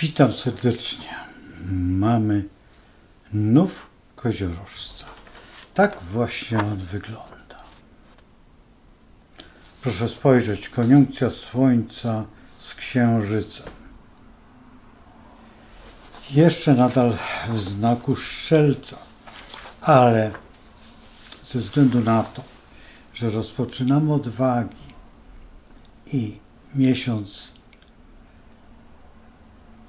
Witam serdecznie. Mamy nów koziorożca. Tak właśnie on wygląda. Proszę spojrzeć, koniunkcja Słońca z Księżycem. Jeszcze nadal w znaku Strzelca, ale ze względu na to, że rozpoczynamy od Wagi i miesiąc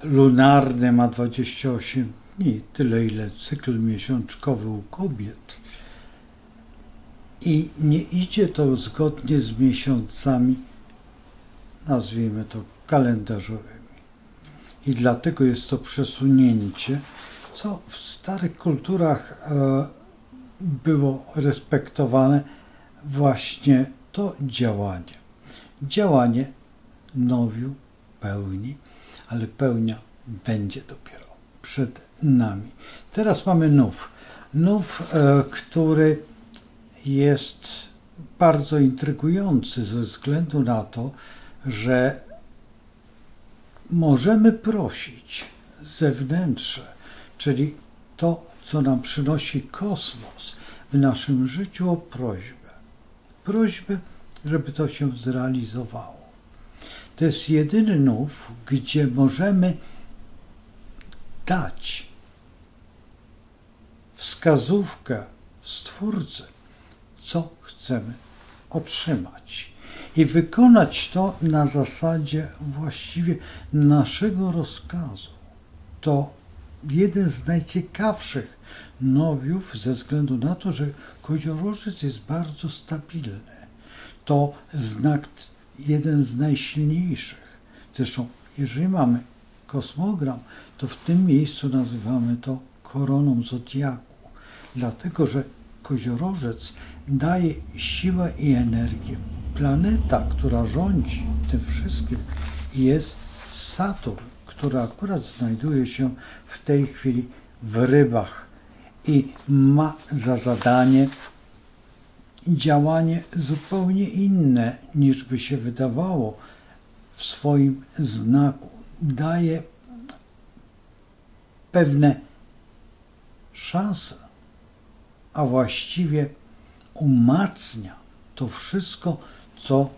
lunarny ma 28 dni, tyle ile cykl miesiączkowy u kobiet, i nie idzie to zgodnie z miesiącami, nazwijmy to kalendarzowymi. I dlatego jest to przesunięcie, co w starych kulturach było respektowane, właśnie to działanie. Działanie nowiu, pełni, ale pełnia będzie dopiero przed nami. Teraz mamy nów. Nów, który jest bardzo intrygujący ze względu na to, że możemy prosić zewnętrzne, czyli to, co nam przynosi kosmos w naszym życiu, o prośbę. Prośbę, żeby to się zrealizowało. To jest jedyny nów, gdzie możemy dać wskazówkę Stwórcy, co chcemy otrzymać. I wykonać to na zasadzie właściwie naszego rozkazu. To jeden z najciekawszych nowiów ze względu na to, że koziorożec jest bardzo stabilny. To znak jeden z najsilniejszych. Zresztą, jeżeli mamy kosmogram, to w tym miejscu nazywamy to koroną zodiaku. Dlatego, że koziorożec daje siłę i energię. Planeta, która rządzi tym wszystkim, jest Saturn, który akurat znajduje się w tej chwili w Rybach i ma za zadanie działanie zupełnie inne, niż by się wydawało w swoim znaku. Daje pewne szanse, a właściwie umacnia to wszystko, co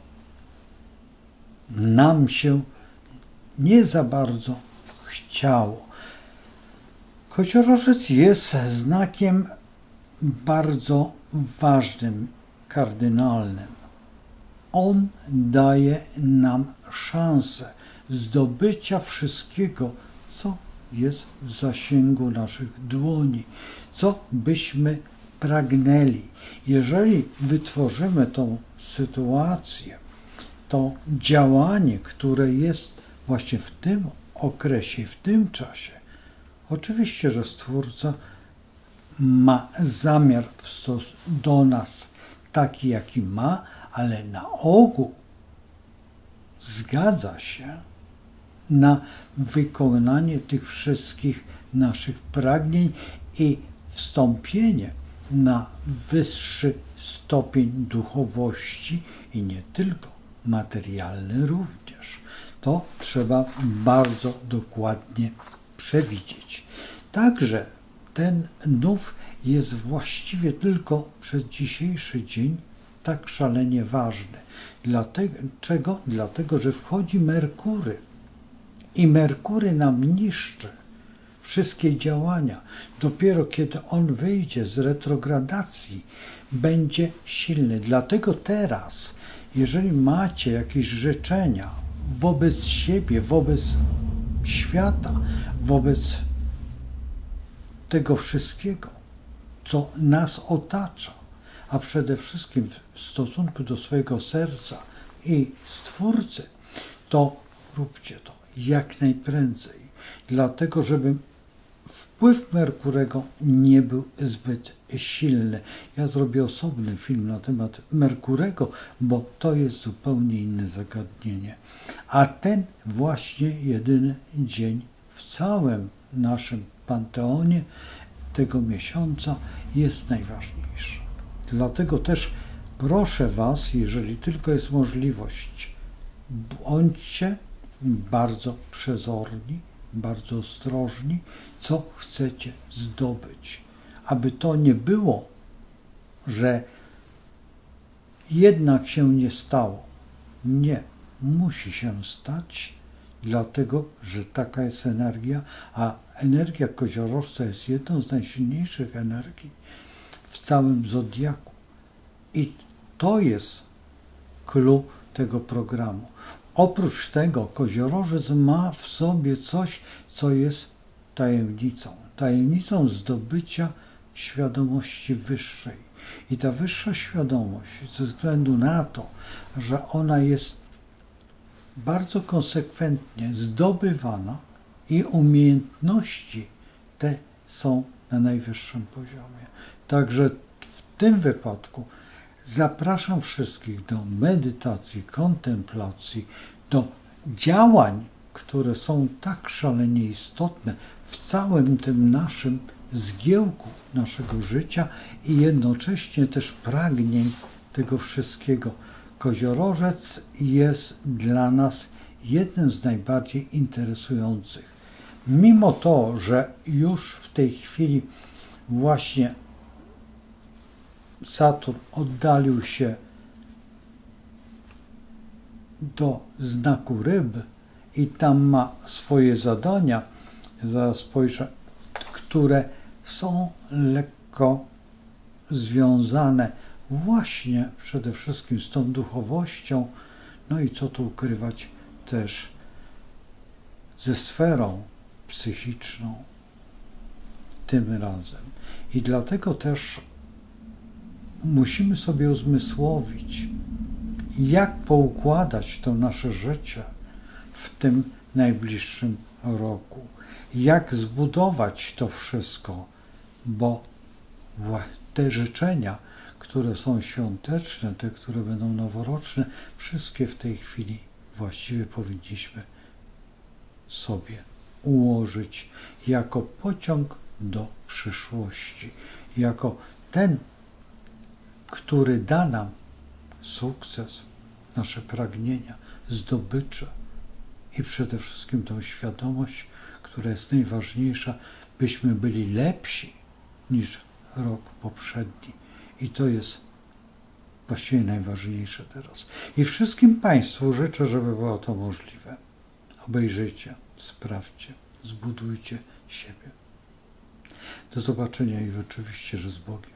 nam się nie za bardzo chciało. Koziorożec jest znakiem bardzo ważnym, kardynalnym. On daje nam szansę zdobycia wszystkiego, co jest w zasięgu naszych dłoni, co byśmy pragnęli. Jeżeli wytworzymy tą sytuację, to działanie, które jest właśnie w tym okresie, w tym czasie, oczywiście, że Stwórca ma zamiar w stosunku do nas taki, jaki ma, ale na ogół zgadza się na wykonanie tych wszystkich naszych pragnień i wstąpienie na wyższy stopień duchowości i nie tylko materialny również. To trzeba bardzo dokładnie przewidzieć. Także ten nów jest właściwie tylko przez dzisiejszy dzień tak szalenie ważny. Dlaczego? Dlatego, że wchodzi Merkury i Merkury nam niszczy wszystkie działania. Dopiero kiedy on wyjdzie z retrogradacji, będzie silny. Dlatego teraz, jeżeli macie jakieś życzenia wobec siebie, wobec świata, wobec tego wszystkiego, co nas otacza, a przede wszystkim w stosunku do swojego serca i Stwórcy, to róbcie to jak najprędzej. Dlatego, żeby wpływ Merkurego nie był zbyt silny. Ja zrobię osobny film na temat Merkurego, bo to jest zupełnie inne zagadnienie. A ten właśnie jedyny dzień w całym naszym panteonie tego miesiąca jest najważniejszy. Dlatego też proszę Was, jeżeli tylko jest możliwość, bądźcie bardzo przezorni, bardzo ostrożni, co chcecie zdobyć. Aby to nie było, że jednak się nie stało. Nie, musi się stać, dlatego, że taka jest energia, a energia koziorożca jest jedną z najsilniejszych energii w całym zodiaku. I to jest clue tego programu. Oprócz tego koziorożec ma w sobie coś, co jest tajemnicą zdobycia świadomości wyższej. I ta wyższa świadomość, ze względu na to, że ona jest bardzo konsekwentnie zdobywana i umiejętności te są na najwyższym poziomie. Także w tym wypadku zapraszam wszystkich do medytacji, kontemplacji, do działań, które są tak szalenie istotne w całym tym naszym zgiełku naszego życia i jednocześnie też pragnień tego wszystkiego. Koziorożec jest dla nas jednym z najbardziej interesujących. Mimo to, że już w tej chwili właśnie Saturn oddalił się do znaku ryb i tam ma swoje zadania, zaraz spojrzę, które są lekko związane właśnie przede wszystkim z tą duchowością, no i co tu ukrywać, też ze sferą psychiczną tym razem. I dlatego też musimy sobie uzmysłowić, jak poukładać to nasze życie w tym najbliższym roku. Jak zbudować to wszystko, bo te życzenia, które są świąteczne, te, które będą noworoczne, wszystkie w tej chwili właściwie powinniśmy sobie ułożyć jako pociąg do przyszłości, jako ten, który da nam sukces, nasze pragnienia, zdobycze i przede wszystkim tą świadomość, która jest najważniejsza, byśmy byli lepsi niż rok poprzedni. I to jest właściwie najważniejsze teraz. I wszystkim Państwu życzę, żeby było to możliwe. Obejrzyjcie, sprawdźcie, zbudujcie siebie. Do zobaczenia i oczywiście, że z Bogiem.